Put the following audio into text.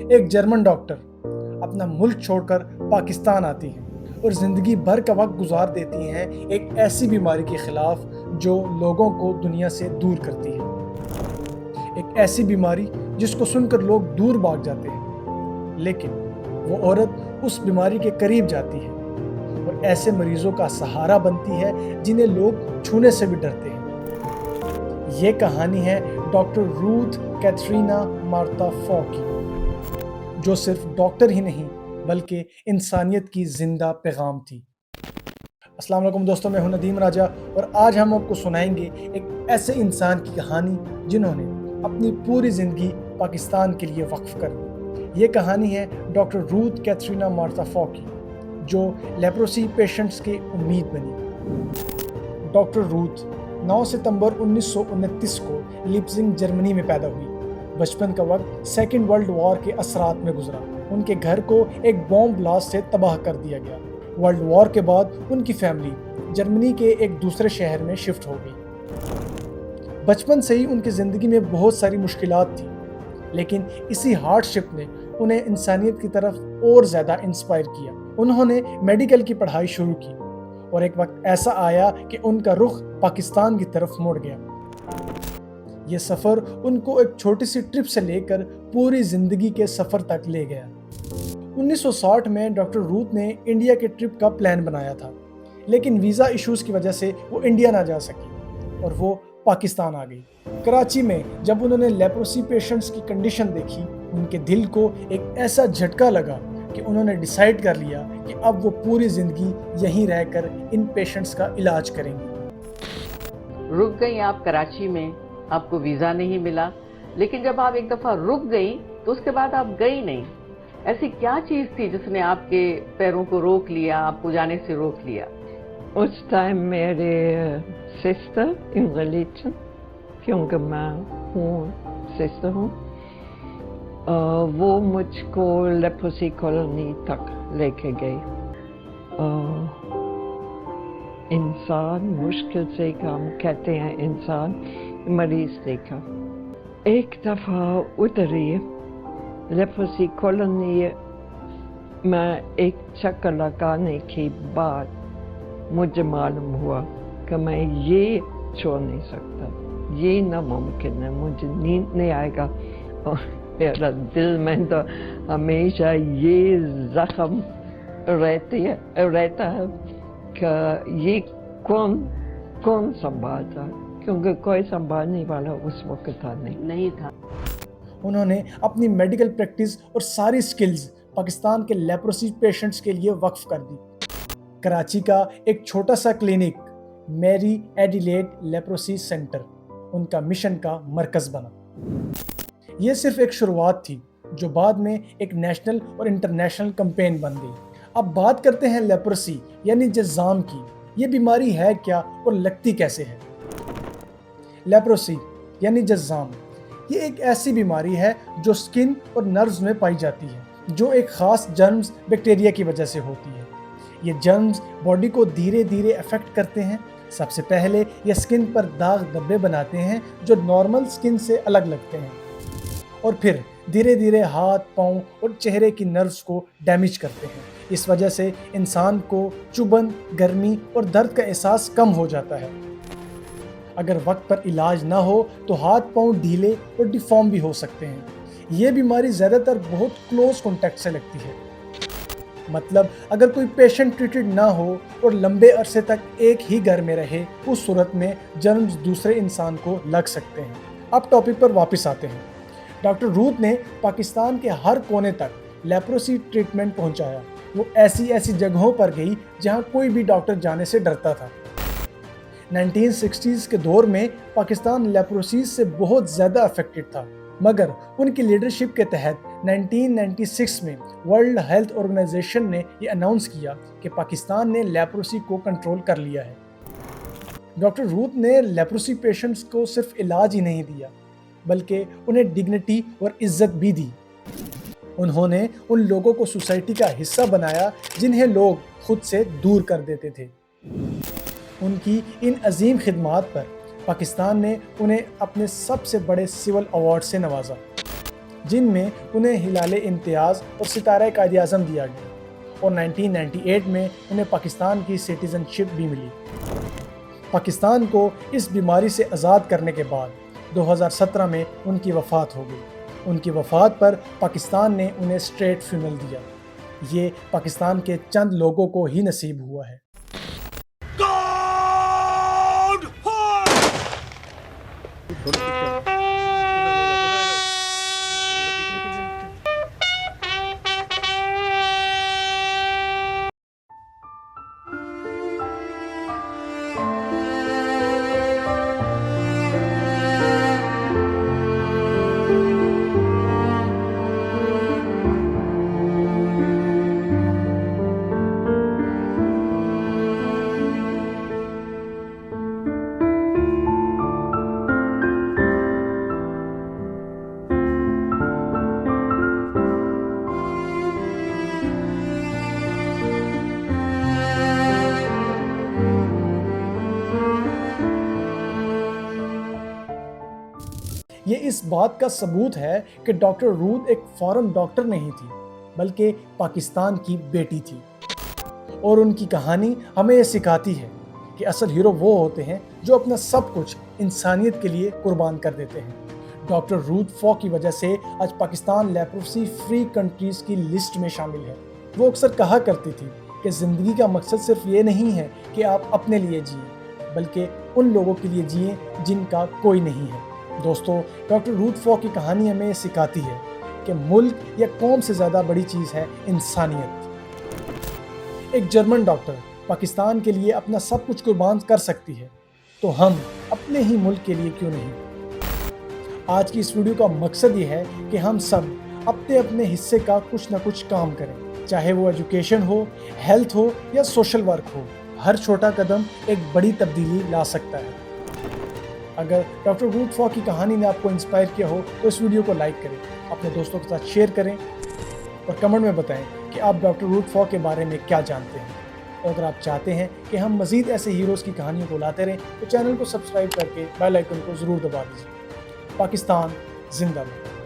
ایک German doctor اپنا ملک چھوڑ کر پاکستان آتی ہیں اور زندگی بھر کا وقت گزار دیتی ہیں ایک ایسی بیماری کے خلاف جو لوگوں کو دنیا سے دور کرتی ہے۔ ایک ایسی بیماری جس کو سن کر لوگ دور بھاگ جاتے ہیں، لیکن وہ عورت اس بیماری کے قریب جاتی ہے اور ایسے مریضوں کا سہارا بنتی ہے جنہیں لوگ چھونے سے بھی ڈرتے ہیں۔ یہ کہانی ہے ڈاکٹر روتھ کیتھرینا مارتھا فوک کی، جو صرف ڈاکٹر ہی نہیں بلکہ انسانیت کی زندہ پیغام تھی۔ السلام علیکم دوستوں، میں ہوں ندیم راجہ اور آج ہم آپ کو سنائیں گے ایک ایسے انسان کی کہانی جنہوں نے اپنی پوری زندگی پاکستان کے لیے وقف کر دی۔ یہ کہانی ہے ڈاکٹر روتھ کیتھرینا مارتھا فوک کی، جو لیپروسی پیشنٹس کی امید بنی۔ ڈاکٹر روتھ 9 ستمبر 1929 کو لیپزنگ جرمنی میں پیدا ہوئی۔ بچپن کا وقت سیکنڈ ورلڈ وار کے اثرات میں گزرا۔ ان کے گھر کو ایک بوم بلاسٹ سے تباہ کر دیا گیا۔ ورلڈ وار کے بعد ان کی فیملی جرمنی کے ایک دوسرے شہر میں شفٹ ہو گئی۔ بچپن سے ہی ان کی زندگی میں بہت ساری مشکلات تھیں، لیکن اسی ہارڈ شپ نے انہیں انسانیت کی طرف اور زیادہ انسپائر کیا۔ انہوں نے میڈیکل کی پڑھائی شروع کی اور ایک وقت ایسا آیا کہ ان کا رخ پاکستان کی طرف مڑ گیا۔ یہ سفر ان کو ایک چھوٹی سی ٹرپ سے لے کر پوری زندگی کے سفر تک لے گیا۔ 1960 میں ڈاکٹر روتھ نے انڈیا کے ٹرپ کا پلان بنایا تھا، لیکن ویزا ایشوز کی وجہ سے وہ انڈیا نہ جا سکی اور وہ پاکستان آ گئی۔ کراچی میں جب انہوں نے لیپروسی پیشنٹس کی کنڈیشن دیکھی، ان کے دل کو ایک ایسا جھٹکا لگا کہ انہوں نے ڈیسائیڈ کر لیا کہ اب وہ پوری زندگی یہیں رہ کر ان پیشنٹس کا علاج کریں گے۔ رک گئی آپ کراچی میں، آپ کو ویزا نہیں ملا، لیکن جب آپ ایک دفعہ رک گئی تو اس کے بعد آپ گئی نہیں۔ ایسی کیا چیز تھی جس نے آپ کے پیروں کو روک لیا، آپ کو جانے سے روک لیا؟ اس ٹائم میرے سسٹر ان ریلیجن، کیونکہ میں سسٹر ہوں، وہ مجھ کو لیپروسی کالونی تک لے کے گئی۔ انسان مشکل سے کام کہتے ہیں، انسان مریض دیکھا۔ ایک دفعہ ادھر ہی لیپروسی کالونی میں ایک چکر لگانے کے بعد مجھے معلوم ہوا کہ میں یہ چھوڑ نہیں سکتا، یہ ناممکن ہے، مجھے نیند نہیں آئے گا اور میرا دل میں تو ہمیشہ یہ زخم رہتا ہے کہ یہ کون سنبھالتا، کیونکہ کوئی سنبھالنے والا اس وقت تھا نہیں تھا۔ انہوں نے اپنی میڈیکل پریکٹس اور ساری سکلز پاکستان کے لیپروسی پیشنٹس کے لیے وقف کر دی۔ کراچی کا ایک چھوٹا سا کلینک، میری ایڈیلیڈ لیپروسی سینٹر، ان کا مشن کا مرکز بنا۔ یہ صرف ایک شروعات تھی جو بعد میں ایک نیشنل اور انٹرنیشنل کمپین بن گئی۔ اب بات کرتے ہیں لیپروسی یعنی جذام کی۔ یہ بیماری ہے کیا اور لگتی کیسے ہے؟ لیپروسی یعنی جذام یہ ایک ایسی بیماری ہے جو سکن اور نروز میں پائی جاتی ہے، جو ایک خاص جرمز بیکٹیریا کی وجہ سے ہوتی ہے۔ یہ جرمز باڈی کو دھیرے دھیرے افیکٹ کرتے ہیں۔ سب سے پہلے یہ سکن پر داغ دھبے بناتے ہیں جو نارمل سکن سے الگ لگتے ہیں، اور پھر دھیرے دھیرے ہاتھ، پاؤں اور چہرے کی نروز کو ڈیمیج کرتے ہیں۔ اس وجہ سے انسان کو چبھن، گرمی اور درد کا احساس کم ہو جاتا ہے۔ اگر وقت پر علاج نہ ہو تو ہاتھ پاؤں ڈھیلے اور ڈیفارم بھی ہو سکتے ہیں۔ یہ بیماری زیادہ تر بہت کلوز کانٹیکٹ سے لگتی ہے، مطلب اگر کوئی پیشنٹ ٹریٹڈ نہ ہو اور لمبے عرصے تک ایک ہی گھر میں رہے، اس صورت میں جرمز دوسرے انسان کو لگ سکتے ہیں۔ اب ٹاپک پر واپس آتے ہیں۔ ڈاکٹر روتھ نے پاکستان کے ہر کونے تک لیپروسی ٹریٹمنٹ پہنچایا۔ وہ ایسی جگہوں پر گئی جہاں کوئی بھی ڈاکٹر جانے سے ڈرتا تھا۔ 1960s کے دور میں پاکستان لیپروسی سے بہت زیادہ افیکٹڈ تھا، مگر ان کی لیڈرشپ کے تحت 1996 میں ورلڈ ہیلتھ آرگنائزیشن نے یہ اناؤنس کیا کہ پاکستان نے لیپروسی کو کنٹرول کر لیا ہے۔ ڈاکٹر روتھ نے لیپروسی پیشنٹس کو صرف علاج ہی نہیں دیا، بلکہ انہیں ڈگنیٹی اور عزت بھی دی۔ انہوں نے ان لوگوں کو سوسائٹی کا حصہ بنایا جنہیں لوگ خود سے دور کر دیتے تھے۔ ان کی ان عظیم خدمات پر پاکستان نے انہیں اپنے سب سے بڑے سول ایوارڈ سے نوازا، جن میں انہیں ہلال امتیاز اور ستارہ قائد اعظم دیا گیا اور 1998 میں انہیں پاکستان کی سٹیزن شپ بھی ملی۔ پاکستان کو اس بیماری سے آزاد کرنے کے بعد 2017 میں ان کی وفات ہو گئی۔ ان کی وفات پر پاکستان نے انہیں اسٹریٹ فیونرل دیا۔ یہ پاکستان کے چند لوگوں کو ہی نصیب ہوا ہے۔ یہ اس بات کا ثبوت ہے کہ ڈاکٹر رود ایک فارن ڈاکٹر نہیں تھی بلکہ پاکستان کی بیٹی تھی، اور ان کی کہانی ہمیں یہ سکھاتی ہے کہ اصل ہیرو وہ ہوتے ہیں جو اپنا سب کچھ انسانیت کے لیے قربان کر دیتے ہیں۔ ڈاکٹر رود فاک کی وجہ سے آج پاکستان لیپروسی فری کنٹریز کی لسٹ میں شامل ہے۔ وہ اکثر کہا کرتی تھی کہ زندگی کا مقصد صرف یہ نہیں ہے کہ آپ اپنے لیے جئیں بلکہ ان لوگوں کے لیے جئیں جن کا کوئی نہیں ہے۔ دوستو، ڈاکٹر رود فاک کی کہانی ہمیں سکھاتی ہے کہ ملک یا قوم سے زیادہ بڑی چیز ہے انسانیت۔ ایک جرمن ڈاکٹر پاکستان کے لیے اپنا سب کچھ قربان کر سکتی ہے، تو ہم اپنے ہی ملک کے لیے کیوں نہیں؟ آج کی اس ویڈیو کا مقصد یہ ہے کہ ہم سب اپنے اپنے حصے کا کچھ نہ کچھ کام کریں، چاہے وہ ایجوکیشن ہو، ہیلتھ ہو یا سوشل ورک ہو۔ ہر چھوٹا قدم ایک بڑی تبدیلی لا سکتا ہے۔ اگر ڈاکٹر رود فاک کی کہانی نے آپ کو انسپائر کیا ہو تو اس ویڈیو کو لائک کریں، اپنے دوستوں کے ساتھ شیئر کریں اور کمنٹ میں بتائیں کہ آپ ڈاکٹر رود فاک کے بارے میں کیا جانتے ہیں۔ اور اگر آپ چاہتے ہیں کہ ہم مزید ایسے ہیروز کی کہانیوں کو لاتے رہیں تو چینل کو سبسکرائب کر کے بیل آئیکن کو ضرور دبا دیجیے۔ پاکستان زندہ باد۔